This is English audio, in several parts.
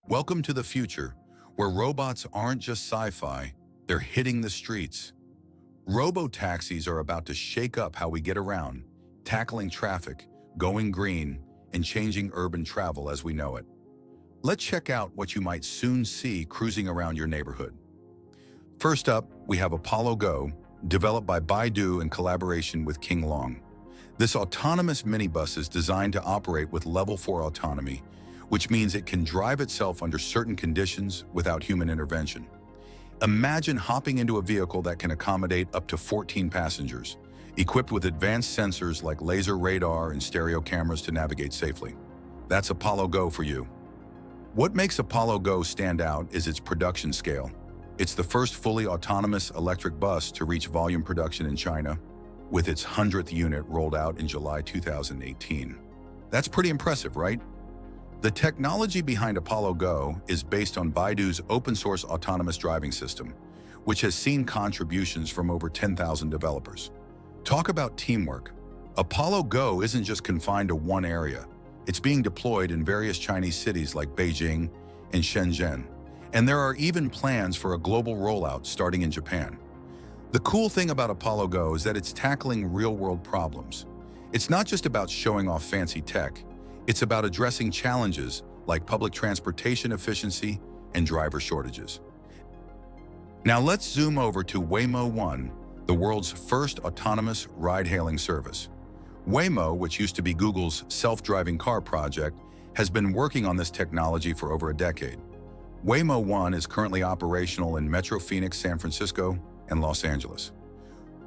Welcome to the future, where robots aren't just sci-fi, they're hitting the streets. Robo-taxis are about to shake up how we get around, tackling traffic, going green, and changing urban travel as we know it. Let's check out what you might soon see cruising around your neighborhood. First up, we have Apollo Go, developed by Baidu in collaboration with King Long. This autonomous minibus is designed to operate with Level 4 autonomy, which means it can drive itself under certain conditions without human intervention. Imagine hopping into a vehicle that can accommodate up to 14 passengers, equipped with advanced sensors like laser radar and stereo cameras to navigate safely. That's Apollo Go for you. What makes Apollo Go stand out is its production scale. It's the first fully autonomous electric bus to reach volume production in China, with its 100th unit rolled out in July 2018. That's pretty impressive, right? The technology behind Apollo Go is based on Baidu's open-source autonomous driving system, which has seen contributions from over 10,000 developers. Talk about teamwork. Apollo Go isn't just confined to one area. It's being deployed in various Chinese cities like Beijing and Shenzhen, and there are even plans for a global rollout starting in Japan. The cool thing about Apollo Go is that it's tackling real-world problems. It's not just about showing off fancy tech. It's about addressing challenges like public transportation efficiency and driver shortages. Now let's zoom over to Waymo One, the world's first autonomous ride-hailing service. Waymo, which used to be Google's self-driving car project, has been working on this technology for over a decade. Waymo One is currently operational in Metro Phoenix, San Francisco, and Los Angeles.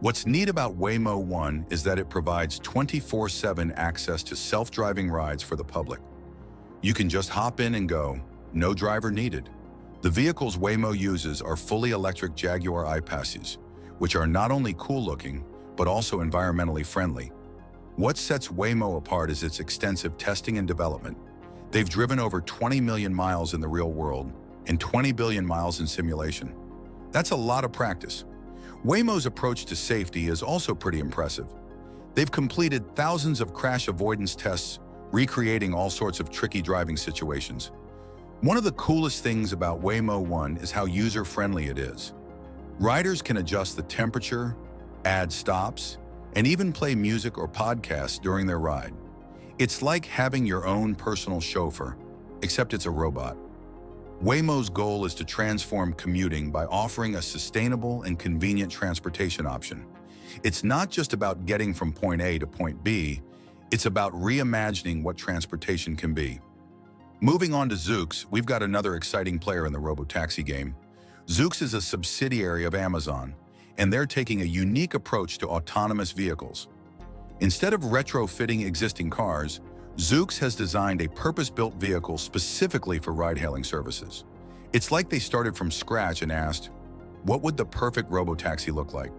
What's neat about Waymo One is that it provides 24/7 access to self-driving rides for the public. You can just hop in and go, no driver needed. The vehicles Waymo uses are fully electric Jaguar I-Paces, which are not only cool-looking, but also environmentally friendly. What sets Waymo apart is its extensive testing and development. They've driven over 20 million miles in the real world and 20 billion miles in simulation. That's a lot of practice. Waymo's approach to safety is also pretty impressive. They've completed thousands of crash avoidance tests, recreating all sorts of tricky driving situations. One of the coolest things about Waymo One is how user-friendly it is. Riders can adjust the temperature, add stops, and even play music or podcasts during their ride. It's like having your own personal chauffeur, except it's a robot. Waymo's goal is to transform commuting by offering a sustainable and convenient transportation option. It's not just about getting from point A to point B, it's about reimagining what transportation can be. Moving on to Zoox, we've got another exciting player in the robotaxi game. Zoox is a subsidiary of Amazon, and they're taking a unique approach to autonomous vehicles. Instead of retrofitting existing cars, Zoox has designed a purpose-built vehicle specifically for ride-hailing services. It's like they started from scratch and asked, what would the perfect robotaxi look like?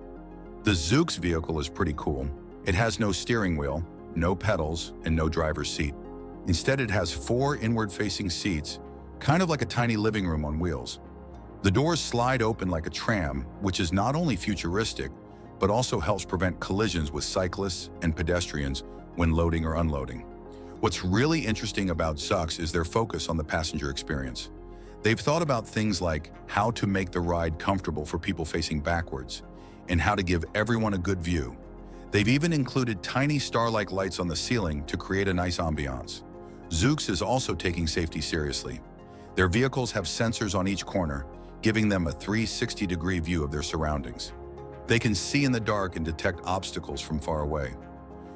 The Zoox vehicle is pretty cool. It has no steering wheel, no pedals, and no driver's seat. Instead, it has 4 inward-facing seats, kind of like a tiny living room on wheels. The doors slide open like a tram, which is not only futuristic, but also helps prevent collisions with cyclists and pedestrians when loading or unloading. What's really interesting about Zoox is their focus on the passenger experience. They've thought about things like how to make the ride comfortable for people facing backwards and how to give everyone a good view. They've even included tiny star-like lights on the ceiling to create a nice ambiance. Zoox is also taking safety seriously. Their vehicles have sensors on each corner, giving them a 360-degree view of their surroundings. They can see in the dark and detect obstacles from far away.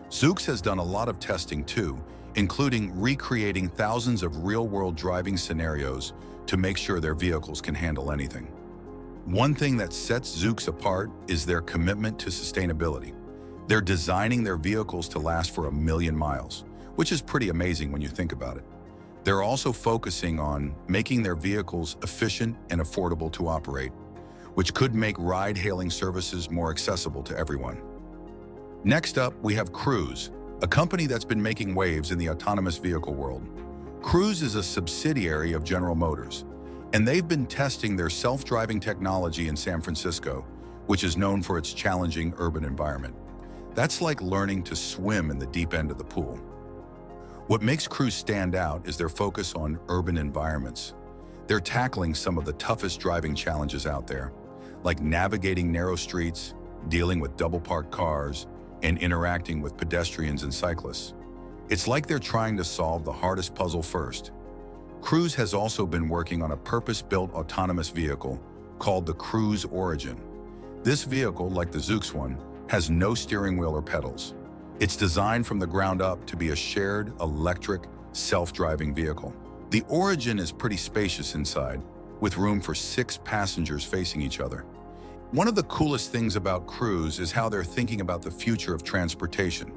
Zoox has done a lot of testing too, including recreating thousands of real-world driving scenarios to make sure their vehicles can handle anything. One thing that sets Zoox apart is their commitment to sustainability. They're designing their vehicles to last for 1 million miles, which is pretty amazing when you think about it. They're also focusing on making their vehicles efficient and affordable to operate, which could make ride-hailing services more accessible to everyone. Next up, we have Cruise, a company that's been making waves in the autonomous vehicle world. Cruise is a subsidiary of General Motors, and they've been testing their self-driving technology in San Francisco, which is known for its challenging urban environment. That's like learning to swim in the deep end of the pool. What makes Cruise stand out is their focus on urban environments. They're tackling some of the toughest driving challenges out there, like navigating narrow streets, dealing with double-parked cars, and interacting with pedestrians and cyclists. It's like they're trying to solve the hardest puzzle first. Cruise has also been working on a purpose-built autonomous vehicle called the Cruise Origin. This vehicle, like the Zoox one, has no steering wheel or pedals. It's designed from the ground up to be a shared, electric, self-driving vehicle. The Origin is pretty spacious inside, with room for 6 passengers facing each other. One of the coolest things about Cruise is how they're thinking about the future of transportation.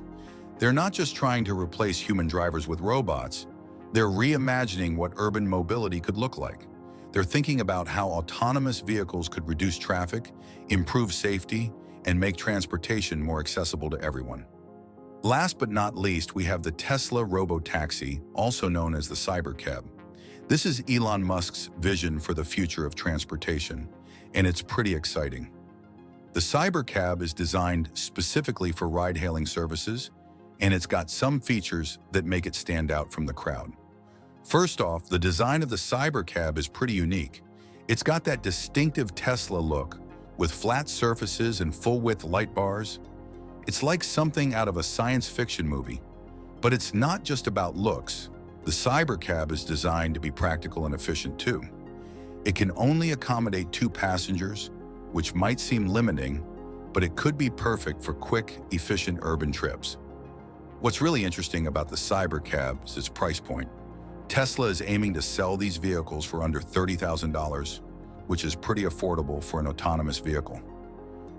They're not just trying to replace human drivers with robots, they're reimagining what urban mobility could look like. They're thinking about how autonomous vehicles could reduce traffic, improve safety, and make transportation more accessible to everyone. Last but not least, we have the Tesla Robotaxi, also known as the Cybercab. This is Elon Musk's vision for the future of transportation, and it's pretty exciting. The Cybercab is designed specifically for ride-hailing services, and it's got some features that make it stand out from the crowd. First off, the design of the Cybercab is pretty unique. It's got that distinctive Tesla look, with flat surfaces and full-width light bars. It's like something out of a science fiction movie. But it's not just about looks. The Cybercab is designed to be practical and efficient too. It can only accommodate 2 passengers, which might seem limiting, but it could be perfect for quick, efficient urban trips. What's really interesting about the Cybercab is its price point. Tesla is aiming to sell these vehicles for under $30,000, which is pretty affordable for an autonomous vehicle.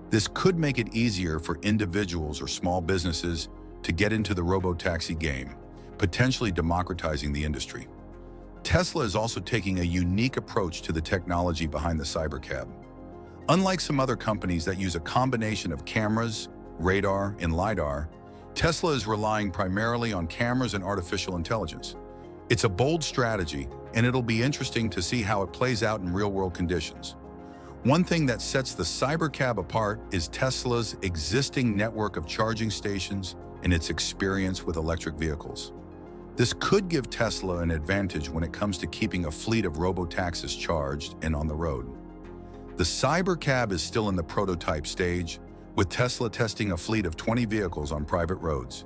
This could make it easier for individuals or small businesses to get into the robotaxi game, potentially democratizing the industry. Tesla is also taking a unique approach to the technology behind the Cybercab. Unlike some other companies that use a combination of cameras, radar, and LiDAR, Tesla is relying primarily on cameras and artificial intelligence. It's a bold strategy, and it'll be interesting to see how it plays out in real-world conditions. One thing that sets the Cybercab apart is Tesla's existing network of charging stations and its experience with electric vehicles. This could give Tesla an advantage when it comes to keeping a fleet of robotaxis charged and on the road. The Cybercab is still in the prototype stage, with Tesla testing a fleet of 20 vehicles on private roads.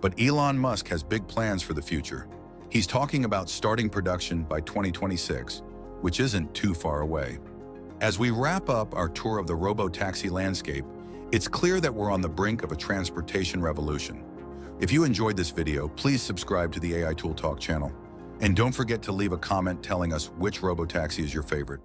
But Elon Musk has big plans for the future. He's talking about starting production by 2026, which isn't too far away. As we wrap up our tour of the robotaxi landscape, it's clear that we're on the brink of a transportation revolution. If you enjoyed this video, please subscribe to the AI Tool Talk channel. And don't forget to leave a comment telling us which robotaxi is your favorite.